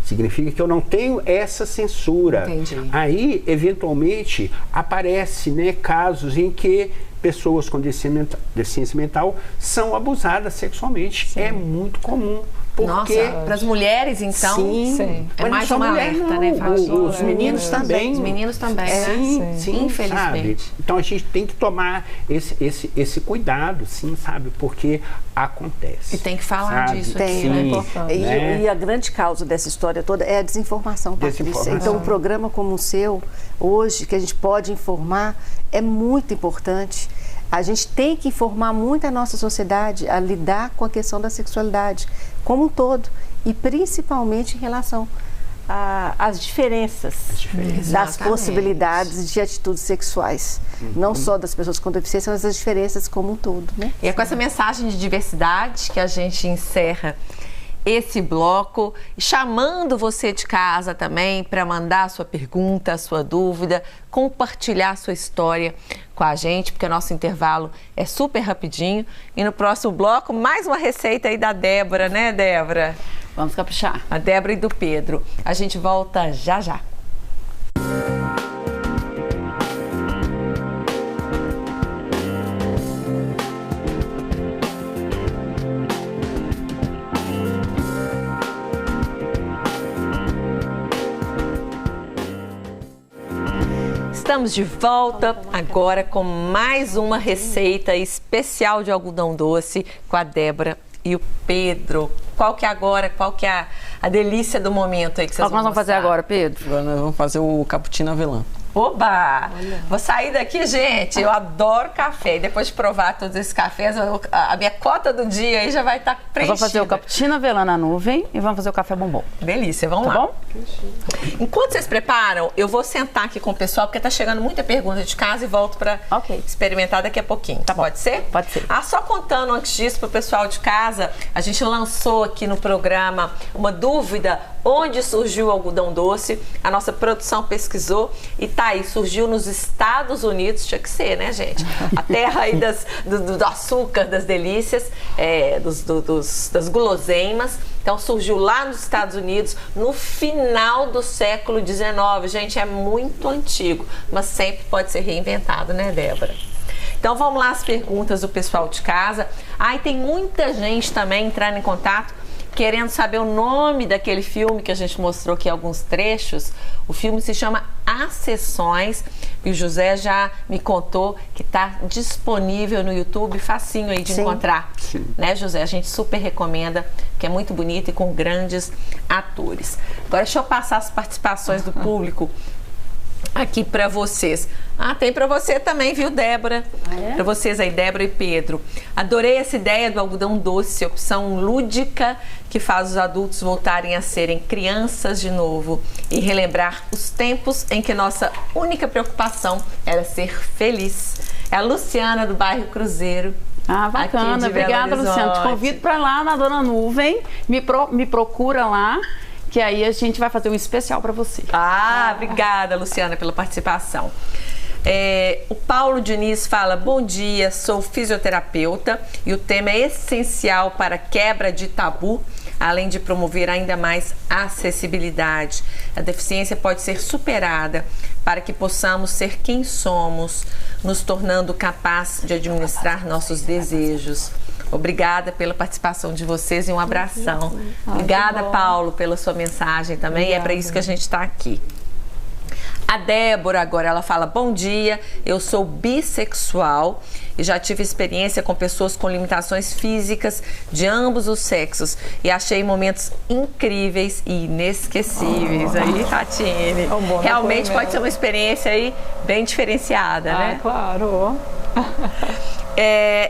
Significa que eu não tenho essa censura. Entendi. Aí, eventualmente, aparece, né, casos em que pessoas com deficiência mental são abusadas sexualmente. Sim. É muito comum. Porque... Nossa, para as mulheres, então, sim. É mais uma alerta, né? Os meninos também. Os meninos também, né? Sim, infelizmente. Sabe? Então, a gente tem que tomar esse cuidado, sim, sabe? Porque acontece. E tem que falar disso aqui, né? É importante. E a grande causa dessa história toda é a desinformação, Patrícia. Então, um programa como o seu, hoje, que a gente pode informar, é muito importante. A gente tem que informar muito a nossa sociedade a lidar com a questão da sexualidade como um todo e principalmente em relação às diferenças das possibilidades de atitudes sexuais. Não só das pessoas com deficiência, mas as diferenças como um todo, né? E é com essa mensagem de diversidade que a gente encerra esse bloco, chamando você de casa também para mandar a sua pergunta, a sua dúvida, compartilhar a sua história com a gente, porque o nosso intervalo é super rapidinho. E no próximo bloco, mais uma receita aí da Débora, né, Débora? Vamos caprichar. A Débora e do Pedro. A gente volta já já. Estamos de volta agora com mais uma receita especial de algodão doce com a Débora e o Pedro. Qual que é a delícia do momento aí que vocês vão nós vamos fazer agora, Pedro? Agora nós vamos fazer o cappuccino avelã. Oba! Vou sair daqui, gente. Eu adoro café. E depois de provar todos esses cafés, a minha cota do dia aí já vai estar preenchida. Nós vamos fazer o cappuccino avelã na nuvem e vamos fazer o café bombom. Delícia, vamos lá. Tá bom? Enquanto vocês preparam, eu vou sentar aqui com o pessoal, porque tá chegando muita pergunta de casa e volto para experimentar daqui a pouquinho. Tá, pode ser? Pode ser. Só contando antes disso pro pessoal de casa, a gente lançou aqui no programa uma dúvida: onde surgiu o algodão doce? A nossa produção pesquisou e tá aí, surgiu nos Estados Unidos, tinha que ser, né, gente? A terra aí do açúcar, das delícias, das guloseimas. Então surgiu lá nos Estados Unidos no final do século XIX. Gente, é muito antigo, mas sempre pode ser reinventado, né, Débora? Então vamos lá as perguntas do pessoal de casa. E tem muita gente também entrando em contato querendo saber o nome daquele filme que a gente mostrou aqui alguns trechos. O filme se chama As Sessões e o José já me contou que está disponível no YouTube, facinho aí de encontrar. Sim. Né, José? A gente super recomenda, que é muito bonito e com grandes atores. Agora deixa eu passar as participações do público aqui para vocês. Tem para você também, viu, Débora? Para vocês aí, Débora e Pedro. Adorei essa ideia do algodão doce, opção lúdica que faz os adultos voltarem a serem crianças de novo e relembrar os tempos em que nossa única preocupação era ser feliz. É a Luciana do bairro Cruzeiro. Bacana. Obrigada, Luciana. Te convido para lá na Dona Nuvem. Me procura lá, que aí a gente vai fazer um especial para você. Obrigada, Luciana, pela participação. O Paulo Diniz fala: bom dia, sou fisioterapeuta e o tema é essencial para quebra de tabu, além de promover ainda mais acessibilidade. A deficiência pode ser superada para que possamos ser quem somos, nos tornando capazes de administrar nossos desejos. Obrigada pela participação de vocês e um abração. Obrigada, Paulo, pela sua mensagem também. Obrigada. É para isso que a gente está aqui. A Débora agora, ela fala: bom dia, eu sou bissexual e já tive experiência com pessoas com limitações físicas de ambos os sexos e achei momentos incríveis e inesquecíveis. Aí, Fatine, realmente pode ser uma experiência aí bem diferenciada, né? Claro.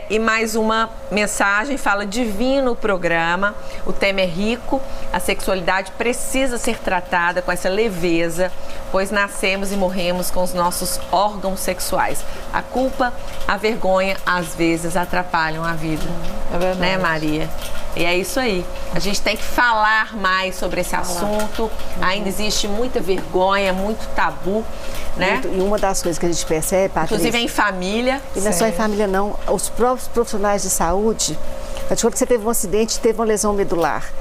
E mais uma mensagem, fala: divino o programa, o tema é rico, a sexualidade precisa ser tratada com essa leveza, pois nascemos e morremos com os nossos órgãos sexuais. A culpa, a vergonha, às vezes atrapalham a vida. É verdade. Né, Maria? E é isso aí. A gente tem que falar mais sobre esse assunto. Ainda existe muita vergonha, muito tabu, né? E uma das coisas que a gente percebe, Patrícia, inclusive em família. E não é só em família, não. Os próprios profissionais de saúde, quando você teve um acidente, teve uma lesão medular,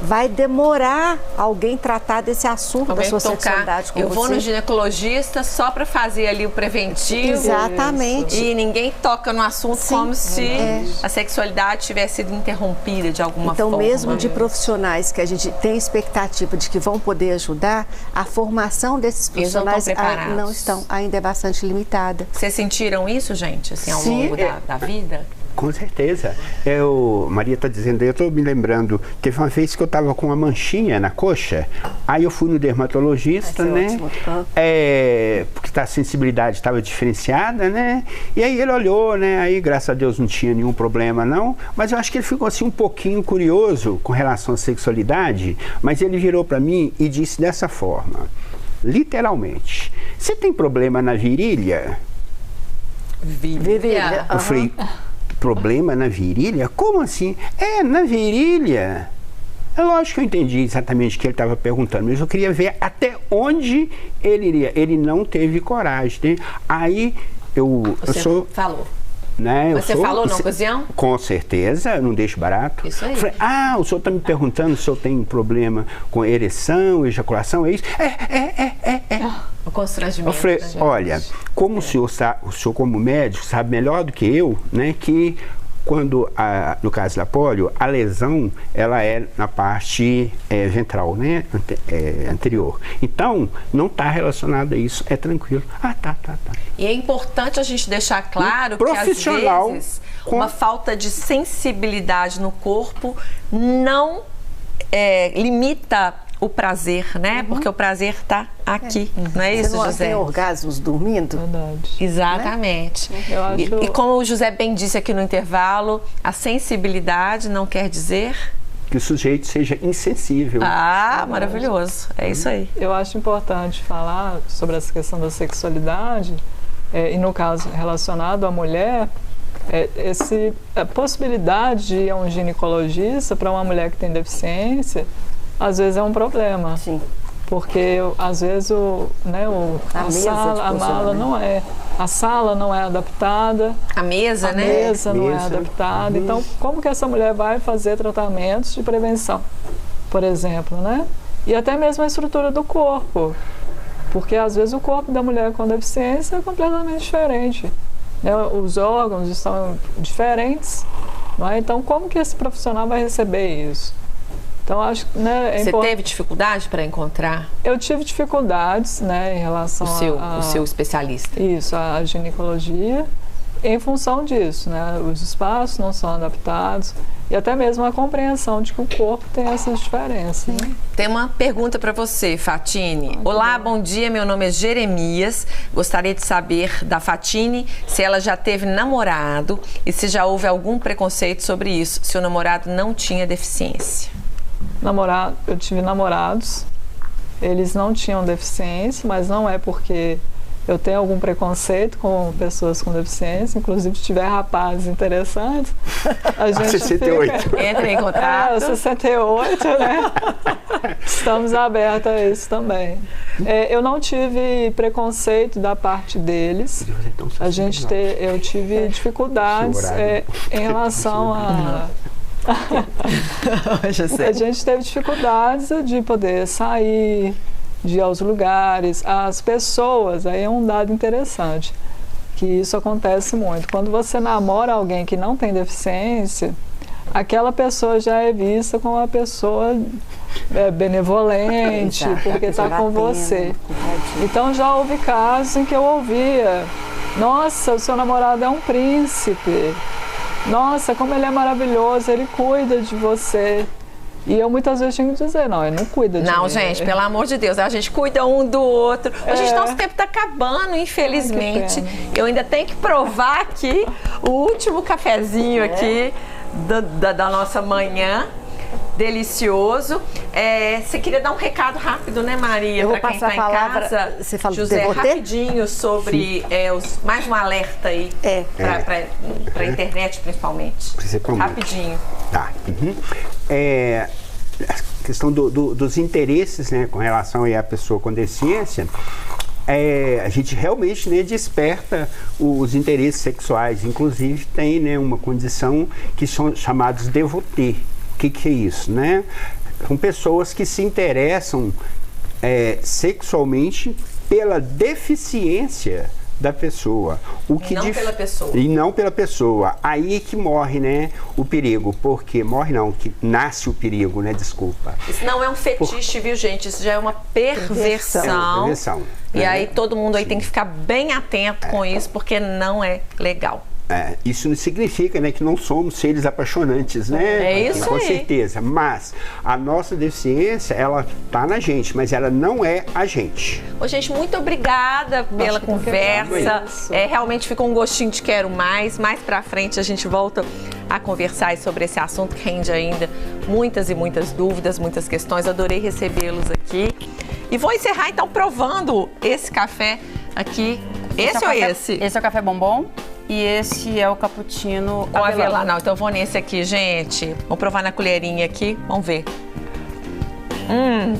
vai demorar alguém tratar desse assunto da sua sexualidade com você. Eu vou no ginecologista só para fazer ali o preventivo. Exatamente. E ninguém toca no assunto como se a sexualidade tivesse sido interrompida de alguma forma. Então, mesmo de profissionais que a gente tem expectativa de que vão poder ajudar, a formação desses profissionais não estão, ainda é bastante limitada. Vocês sentiram isso, gente, assim, ao longo da vida? Com certeza. Maria está dizendo, eu estou me lembrando, teve uma vez que eu estava com uma manchinha na coxa, aí eu fui no dermatologista, né? Porque a sensibilidade estava diferenciada, né? E aí ele olhou, né? Aí, graças a Deus, não tinha nenhum problema, não. Mas eu acho que ele ficou assim um pouquinho curioso com relação à sexualidade, mas ele virou para mim e disse dessa forma, literalmente: você tem problema na virilha? Virilha. Eu falei: problema na virilha? Como assim? Na virilha. É lógico que eu entendi exatamente o que ele estava perguntando, mas eu queria ver até onde ele iria. Ele não teve coragem, né? Aí Você falou. Né? Você falou na ocasião? Com certeza, eu não deixo barato. Isso aí. Eu falei: o senhor está me perguntando se eu tenho problema com ereção, ejaculação, é isso? O constrangimento. Eu falei: olha, como o senhor como médico sabe melhor do que eu, né, que quando, no caso da polio, a lesão, ela é na parte ventral, né, anterior. Então, não está relacionado a isso, é tranquilo. Tá. E é importante a gente deixar claro que, às vezes, uma falta de sensibilidade no corpo não limita o prazer, né? Porque o prazer está aqui, não é isso, José? Você não tem orgasmos dormindo? Verdade. Exatamente. Né? Eu acho... E como o José bem disse aqui no intervalo, a sensibilidade não quer dizer... que o sujeito seja insensível. Maravilhoso. É isso aí. Eu acho importante falar sobre essa questão da sexualidade, e no caso relacionado à mulher, a possibilidade de ir a um ginecologista para uma mulher que tem deficiência, às vezes é um problema. Sim. Porque às vezes a sala não é adaptada. A mesa, a mesa não é adaptada. Então, como que essa mulher vai fazer tratamentos de prevenção, por exemplo, né? E até mesmo a estrutura do corpo. Porque às vezes o corpo da mulher com deficiência é completamente diferente, né? Os órgãos estão diferentes, não é? Então, como que esse profissional vai receber isso? Então, acho que, né, Você teve dificuldade para encontrar? Eu tive dificuldades, né, em relação o seu especialista. Isso, a ginecologia, em função disso, né? Os espaços não são adaptados e até mesmo a compreensão de que o corpo tem essas diferenças. Né? Tem uma pergunta para você, Fatine. Olá, bom dia, meu nome é Jeremias. Gostaria de saber da Fatine se ela já teve namorado e se já houve algum preconceito sobre isso, se o namorado não tinha deficiência. Eu tive namorados, eles não tinham deficiência, mas não é porque eu tenho algum preconceito com pessoas com deficiência, inclusive se tiver rapazes interessantes, a gente 68. Entra em contato. 68, né? Estamos abertos a isso também. Eu não tive preconceito da parte deles. Eu tive dificuldades em relação a... A gente teve dificuldades de poder sair, de ir aos lugares, as pessoas, aí é um dado interessante, que isso acontece muito. Quando você namora alguém que não tem deficiência, aquela pessoa já é vista como uma pessoa benevolente, porque está com você. Então já houve casos em que eu ouvia: nossa, o seu namorado é um príncipe, nossa, como ele é maravilhoso, ele cuida de você. E eu muitas vezes tinha que dizer: não, ele não cuida de mim. Não, gente, pelo amor de Deus, a gente cuida um do outro. Gente, nosso tempo tá acabando, infelizmente. Eu ainda tenho que provar aqui o último cafezinho aqui da nossa manhã. Delicioso. Você queria dar um recado rápido, né, Maria? Eu vou pra quem passar tá a em palavra. casa. Você fala José, rapidinho sobre mais um alerta aí para internet, principalmente. Rapidinho. Tá. A questão dos interesses, né, com relação aí à pessoa com deficiência. A gente realmente, né, desperta os interesses sexuais. Inclusive tem, né, uma condição que são chamados devotê. O que é isso, né? São pessoas que se interessam sexualmente pela deficiência da pessoa. Pela pessoa. E não pela pessoa. Aí é que morre, né, o perigo. Porque morre não, que nasce o perigo, né? Desculpa. Isso não é um fetiche, viu, gente? Isso já é uma perversão. É uma perversão. E aí todo mundo aí tem que ficar bem atento com isso, porque não é legal. Isso não significa, né, que não somos seres apaixonantes, né? É isso com aí. certeza. Mas a nossa deficiência, ela tá na gente, mas ela não é a gente. Ô, gente, muito obrigada pela conversa. Realmente ficou um gostinho de quero mais. Mais pra frente a gente volta a conversar sobre esse assunto que rende ainda muitas e muitas dúvidas, muitas questões. Adorei recebê-los aqui. E vou encerrar então provando esse café aqui. Esse ou esse? Esse é o café bombom. E esse é o cappuccino avelã. Não, então eu vou nesse aqui, gente. Vamos provar na colherinha aqui. Vamos ver.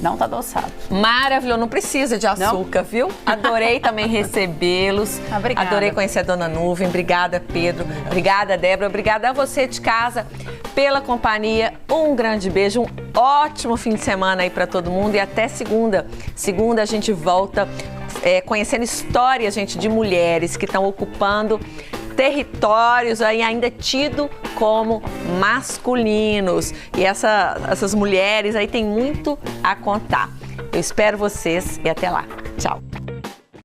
Não tá adoçado. Maravilhoso, não precisa de açúcar, viu? Adorei também recebê-los. Obrigada. Adorei conhecer a Dona Nuvem. Obrigada, Pedro. Obrigada, Débora. Obrigada a você de casa pela companhia. Um grande beijo, um ótimo fim de semana aí pra todo mundo e até segunda. Segunda a gente volta conhecendo histórias, gente, de mulheres que estão ocupando territórios aí ainda tido como masculinos. E essas mulheres aí têm muito a contar. Eu espero vocês e até lá. Tchau.